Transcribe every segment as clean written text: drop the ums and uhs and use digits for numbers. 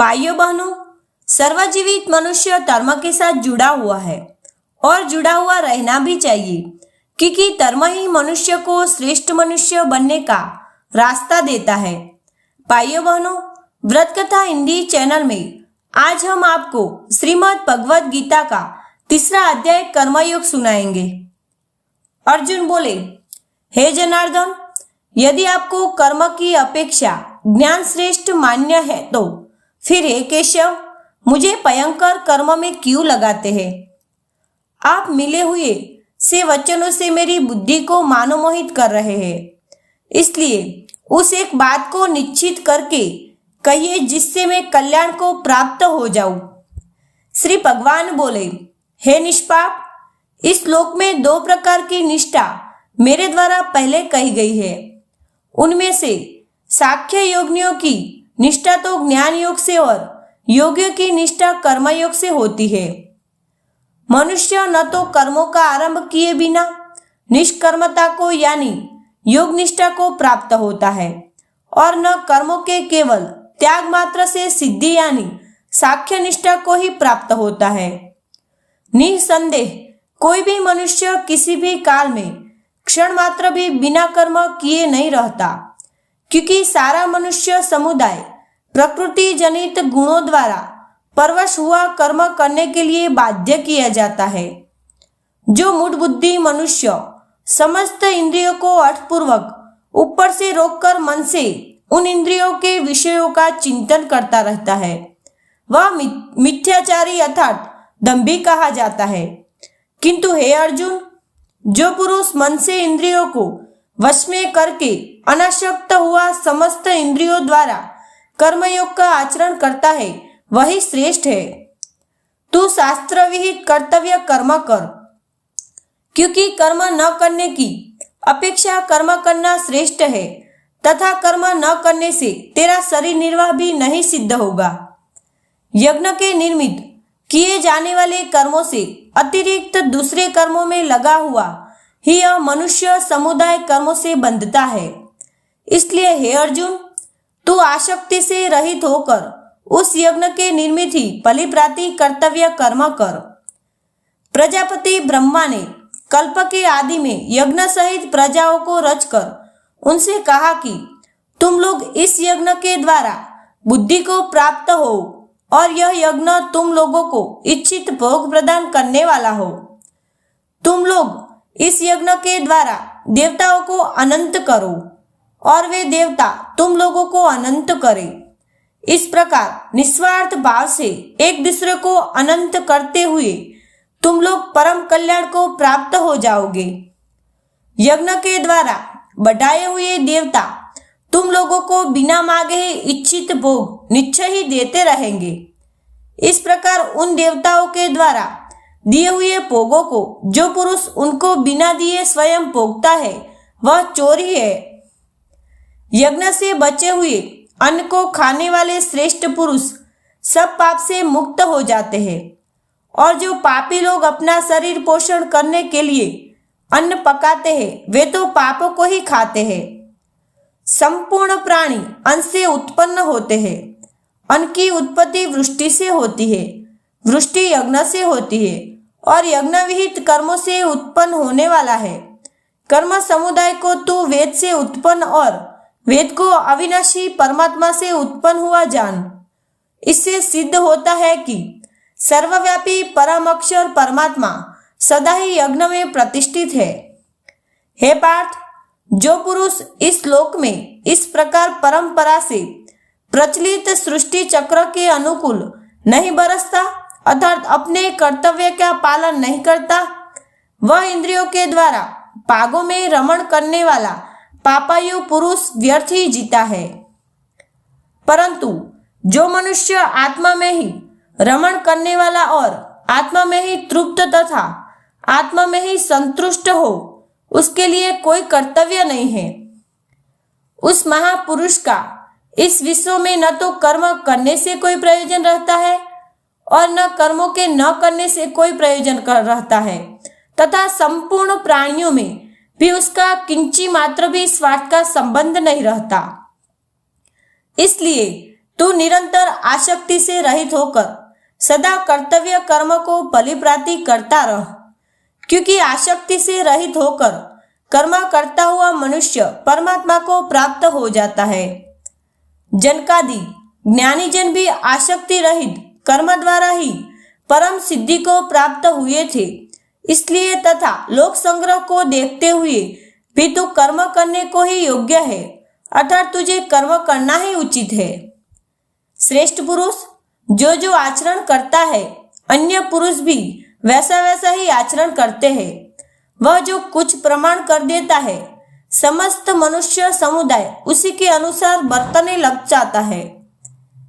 भाइयों बहनों, सर्वजीवित मनुष्य धर्म के साथ जुड़ा हुआ है और जुड़ा हुआ रहना भी चाहिए, क्योंकि धर्म ही मनुष्य को श्रेष्ठ मनुष्य बनने का रास्ता देता है। भाइयों बहनों, व्रत कथा हिंदी चैनल में आज हम आपको श्रीमद् भगवद गीता का 3रा अध्याय कर्मयोग सुनाएंगे। अर्जुन बोले, हे जनार्दन, यदि आपको कर्म की अपेक्षा ज्ञान श्रेष्ठ मान्य है तो फिर हे केशव, मुझे भयंकर कर्म में क्यों लगाते हैं? आप मिले हुए से वचनों से मेरी बुद्धि को मनोमोहित कर रहे हैं, इसलिए उस एक बात को निश्चित करके कहिए जिससे मैं कल्याण को प्राप्त हो जाऊं। श्री भगवान बोले, हे निष्पाप, इस श्लोक में 2 प्रकार की निष्ठा मेरे द्वारा पहले कही गई है। उनमें से सांख्य योगियों की निष्ठा तो ज्ञान योग से और योगियों की निष्ठा कर्मयोग से होती है। मनुष्य न तो कर्मों का आरंभ किए बिना निष्कर्मता को यानी योग निष्ठा को प्राप्त होता है और न कर्मों के केवल त्याग मात्र से सिद्धि यानी सांख्य निष्ठा को ही प्राप्त होता है। निसंदेह कोई भी मनुष्य किसी भी काल में क्षण मात्र भी बिना कर्म किए नहीं रहता, क्योंकि सारा मनुष्य समुदाय प्रकृति जनित गुणों द्वारा परवश हुआ कर्म करने के लिए बाध्य किया जाता है। जो मूढ़ बुद्धि मनुष्य समस्त इंद्रियों को अर्थपूर्वक ऊपर से रोककर मन से उन इंद्रियों के विषयों का चिंतन करता रहता है, वह मिथ्याचारी अर्थात दंभी कहा जाता है। किंतु हे अर्जुन, जो पुरुष मन से इंद्रियों को वश में करके अनासक्त हुआ समस्त इंद्रियों द्वारा कर्मयोग का आचरण करता है, वही श्रेष्ठ है। तू शास्त्र विहित कर्तव्य कर्म कर, क्योंकि कर्म न करने की अपेक्षा कर्म करना श्रेष्ठ है तथा कर्म न करने से तेरा शरीर निर्वाह भी नहीं सिद्ध होगा। यज्ञ के निर्मित किए जाने वाले कर्मों से अतिरिक्त दूसरे कर्मों में लगा हुआ ही यह मनुष्य समुदाय कर्मों से बंधता है। इसलिए हे अर्जुन, तू आसक्ति से रहित होकर उस यज्ञ के निर्मित ही बलिप्राति कर्तव्य कर्म कर। प्रजापति ब्रह्मा ने कल्प के आदि में यज्ञ सहित प्रजाओं को रचकर उनसे कहा कि तुम लोग इस यज्ञ के द्वारा बुद्धि को प्राप्त हो और यह यज्ञ तुम लोगों को इच्छित भोग प्रदान करने वाला हो। तुम लोग इस यज्ञ के द्वारा देवताओं को अनंत करो और वे देवता तुम लोगों को अनंत करें। इस प्रकार निस्वार्थ भाव से एक दूसरे को अनंत करते हुए तुम लोग परम कल्याण को प्राप्त हो जाओगे। यज्ञ के द्वारा बढ़ाए हुए देवता तुम लोगों को बिना मांगे ही इच्छित भोग निश्चय ही देते रहेंगे। इस प्रकार उन देवताओं के द्वारा दिए हुए भोगों को जो पुरुष उनको बिना दिए स्वयं भोगता है, वह चोरी है। यज्ञ से बचे हुए अन्न को खाने वाले श्रेष्ठ पुरुष सब पाप से मुक्त हो जाते हैं, और जो पापी लोग अपना शरीर पोषण करने के लिए अन्न पकाते हैं, वे तो पापों को ही खाते हैं। संपूर्ण प्राणी अन्न से उत्पन्न होते हैं। अन्न की उत्पत्ति वृष्टि से होती है, वृष्टि यज्ञ से होती है और यज्ञ विहित कर्मों से उत्पन्न होने वाला है। कर्म समुदाय को तू वेद से उत्पन्न और वेद को अविनाशी परमात्मा से उत्पन्न हुआ जान। इससे सिद्ध होता है कि सर्वव्यापी परम अक्षर परमात्मा सदा ही यज्ञ में प्रतिष्ठित है। हे पार्थ, जो पुरुष इस श्लोक में इस प्रकार परंपरा से प्रचलित सृष्टि चक्र के अनुकूल नहीं बरसता अर्थात अपने कर्तव्य का पालन नहीं करता, वह इंद्रियों के द्वारा भागों में रमण करने वाला पापायु पुरुष व्यर्थ ही जीता है। परंतु जो मनुष्य आत्मा में ही रमण करने वाला और आत्मा में ही तृप्त तथा आत्मा में ही संतुष्ट हो, उसके लिए कोई कर्तव्य नहीं है। उस महापुरुष का इस विश्व में न तो कर्म करने से कोई प्रयोजन रहता है और न कर्मों के न करने से कोई प्रयोजन रहता है, तथा संपूर्ण प्राणियों में भी उसका किंची मात्र भी स्वार्थ का संबंध नहीं रहता। इसलिए तू निरंतर आसक्ति से रहित होकर सदा कर्तव्य कर्म को परिप्राति करता रह, क्योंकि आसक्ति से रहित होकर कर्म करता हुआ मनुष्य परमात्मा को प्राप्त हो जाता है। जनकादि ज्ञानी जन भी आसक्ति रहित कर्म द्वारा ही परम सिद्धि को प्राप्त हुए थे। इसलिए तथा लोक संग्रह को देखते हुए भी तू कर्म करने को ही योग्य है, अर्थात तुझे कर्म करना ही उचित है। श्रेष्ठ पुरुष जो जो आचरण करता है, अन्य पुरुष भी वैसा वैसा ही आचरण करते हैं। वह जो कुछ प्रमाण कर देता है, समस्त मनुष्य समुदाय उसी के अनुसार बरतने लग जाता है।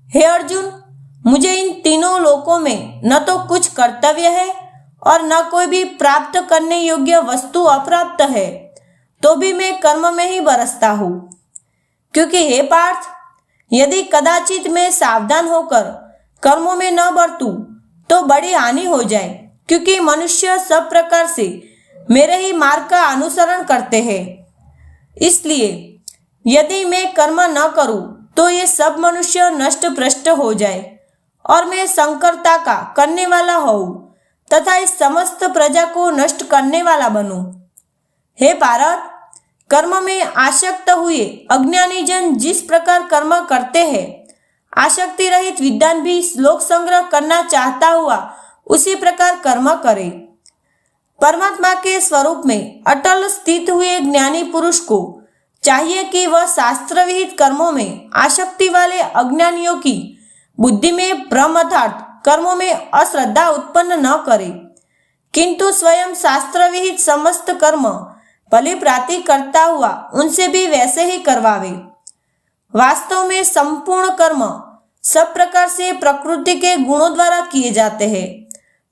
हे अर्जुन, मुझे इन तीनों लोकों में न तो कुछ कर्तव्य है और न कोई भी प्राप्त करने योग्य वस्तु अप्राप्त है, तो भी मैं कर्म में ही बरसता हूँ। क्योंकि हे पार्थ, यदि कदाचित मैं सावधान होकर कर्मों में न बरतूं तो बड़ी हानि हो जाए, क्योंकि मनुष्य सब प्रकार से मेरे ही मार्ग का अनुसरण करते हैं। इसलिए यदि मैं कर्म न करूं तो ये सब मनुष्य नष्ट भ्रष्ट हो जाए और मैं संकरता का करने वाला हूँ तथा इस समस्त प्रजा को नष्ट करने वाला बनूं। हे भारत, कर्म में आसक्त हुए अज्ञानी जन जिस प्रकार कर्म करते हैं, आसक्ति रहित विद्वान भी श्लोक संग्रह करना चाहता हुआ उसी प्रकार कर्म करे। परमात्मा के स्वरूप में अटल स्थित हुए ज्ञानी पुरुष को चाहिए कि वह शास्त्र विहित कर्मों में आसक्ति वाले अज्ञानियों की बुद्धि में भ्रम अर्थात कर्मों में अश्रद्धा उत्पन्न न करे, किंतु स्वयं शास्त्र विहित समस्त कर्म परिप्राति करता हुआ उनसे भी वैसे ही करवावे। वास्तव में संपूर्ण कर्म सब प्रकार से प्रकृति के गुणों द्वारा किए जाते हैं,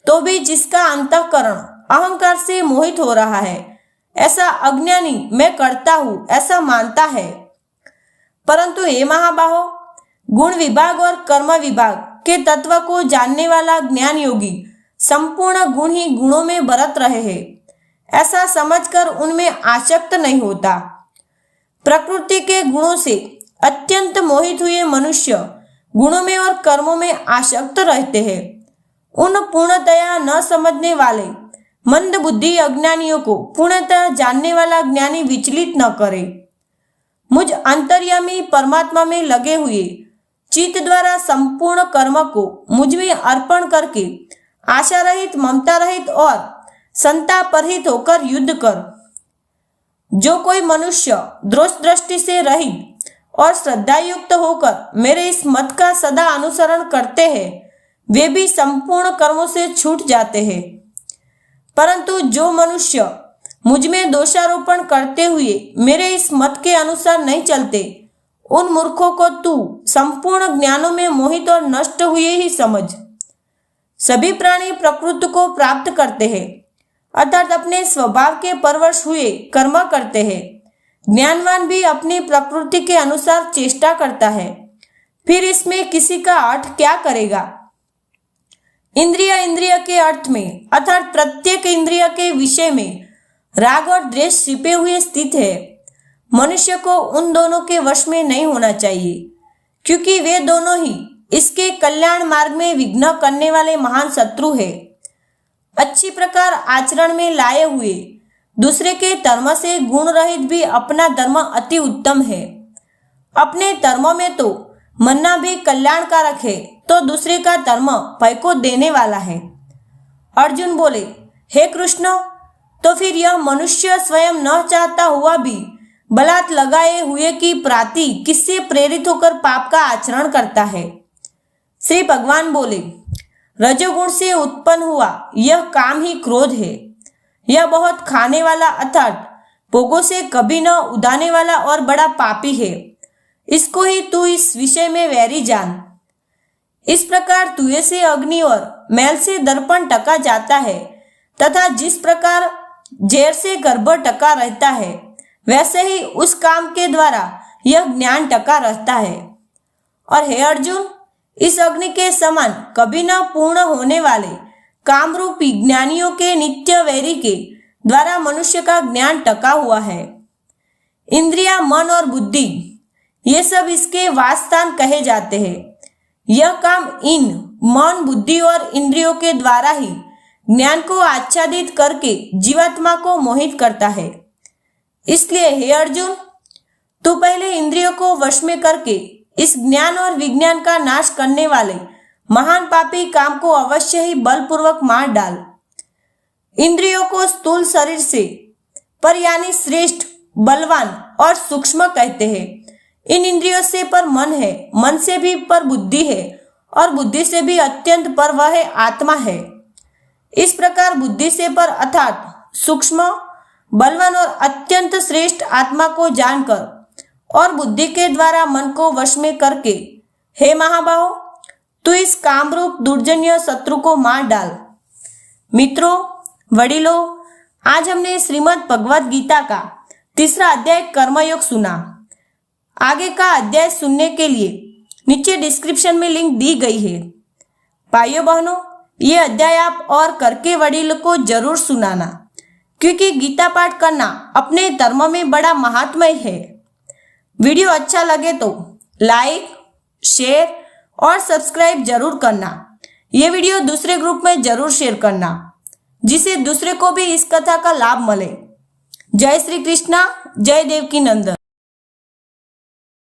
तो भी जिसका अंतःकरण अहंकार से मोहित हो रहा है, ऐसा अज्ञानी मैं करता हूँ ऐसा मानता है। परंतु हे महाबाहो, गुण विभाग और कर्म विभाग के तत्व को जानने वाला ज्ञान योगी संपूर्ण गुण ही गुणों में बरत रहे हैं, ऐसा समझकर उनमें आसक्त नहीं होता। प्रकृति के गुणों से अत्यंत मोहित हुए मनुष्य गुणों में और कर्मों में आसक्त रहते हैं। उन पूर्णतया न समझने वाले मंद बुद्धि अज्ञानियों को पूर्णतः जानने वाला ज्ञानी विचलित न करे। मुझ अंतर्यामी परमात्मा में लगे हुए चित्त द्वारा संपूर्ण कर्म को मुझ में अर्पण करके आशा रहित, ममता रहित और संताप रहित होकर युद्ध कर। जो कोई मनुष्य दोष दृष्टि से रहित और श्रद्धा युक्त होकर मेरे इस मत का सदा अनुसरण करते हैं, वे भी संपूर्ण कर्मों से छूट जाते हैं। परंतु जो मनुष्य मुझ में दोषारोपण करते हुए मेरे इस मत के अनुसार नहीं चलते, उन मूर्खों को तू संपूर्ण ज्ञानों में मोहित और नष्ट हुए ही समझ। सभी प्राणी प्रकृति को प्राप्त करते हैं, अर्थात अपने स्वभाव के परवश हुए कर्म करते हैं। ज्ञानवान भी अपनी प्रकृति के अनुसार चेष्टा करता है, फिर इसमें किसी का अर्थ क्या करेगा। इंद्रिय के अर्थ में अर्थात प्रत्येक इंद्रिय के विषय में राग और द्वेष छिपे हुए स्थित है। मनुष्य को उन दोनों के वश में नहीं होना चाहिए, क्योंकि वे दोनों ही इसके कल्याण मार्ग में विघ्न करने वाले महान शत्रु है। अच्छी प्रकार आचरण में लाए हुए दूसरे के धर्म से गुण रहित भी अपना धर्म अति उत्तम है। अपने धर्म में तो मरना भी कल्याणकारक है, तो दूसरे का धर्म भय को देने वाला है। अर्जुन बोले, हे कृष्ण, तो फिर यह मनुष्य स्वयं न चाहता हुआ भी बलात् लगाए हुए की प्राति किससे प्रेरित होकर पाप का आचरण करता है। श्री भगवान बोले, रजोगुण से उत्पन्न हुआ यह काम ही क्रोध है। यह बहुत खाने वाला अर्थात भोगों से कभी न उदाने वाला और बड़ा पापी है। इसको ही तू इस विषय में वैरी जान। इस प्रकार धुएं से अग्नि और मैल से दर्पण टका जाता है तथा जिस प्रकार जैर से गर्भ टका रहता है, वैसे ही उस काम के द्वारा यह ज्ञान टका रहता है। और हे अर्जुन, इस अग्नि के समान कभी न पूर्ण होने वाले कामरूपी ज्ञानियों के नित्य वैरी के द्वारा मनुष्य का ज्ञान टका हुआ है। इंद्रिया, मन और बुद्धि ये सब इसके वास स्थान कहे जाते हैं। यह काम इन मन, बुद्धि और इंद्रियों के द्वारा ही ज्ञान को आच्छादित करके जीवात्मा को मोहित करता है। इसलिए हे अर्जुन, तू पहले इंद्रियों को वश में करके इस ज्ञान और विज्ञान का नाश करने वाले महान पापी काम को अवश्य ही बलपूर्वक मार डाल। इंद्रियों को स्थूल शरीर से पर यानी श्रेष्ठ, बलवान और सूक्ष्म कहते हैं। इन इंद्रियों से पर मन है, मन से भी पर बुद्धि है और बुद्धि से भी अत्यंत पर वह है आत्मा है। इस प्रकार बुद्धि से पर अर्थात सूक्ष्म, बलवान और अत्यंत श्रेष्ठ आत्मा को जानकर और बुद्धि के द्वारा मन को वश में करके हे महाबाहो, तू इस कामरूप दुर्जन्य शत्रु को मार डाल। मित्रों, वडिलों, आज हमने श्रीमद् भगवद गीता का 3रा अध्याय कर्मयोग सुना। आगे का अध्याय सुनने के लिए नीचे डिस्क्रिप्शन में लिंक दी गई है। भाइयों बहनों, ये अध्याय आप और करके वडिल को जरूर सुनाना, क्योंकि गीता पाठ करना अपने धर्म में बड़ा महात्म्य है। वीडियो अच्छा लगे तो लाइक, शेयर और सब्सक्राइब जरूर करना। ये वीडियो दूसरे ग्रुप में जरूर शेयर करना, जिससे दूसरे को भी इस कथा का लाभ मिले। जय श्री कृष्णा, जय देवकी नंदन।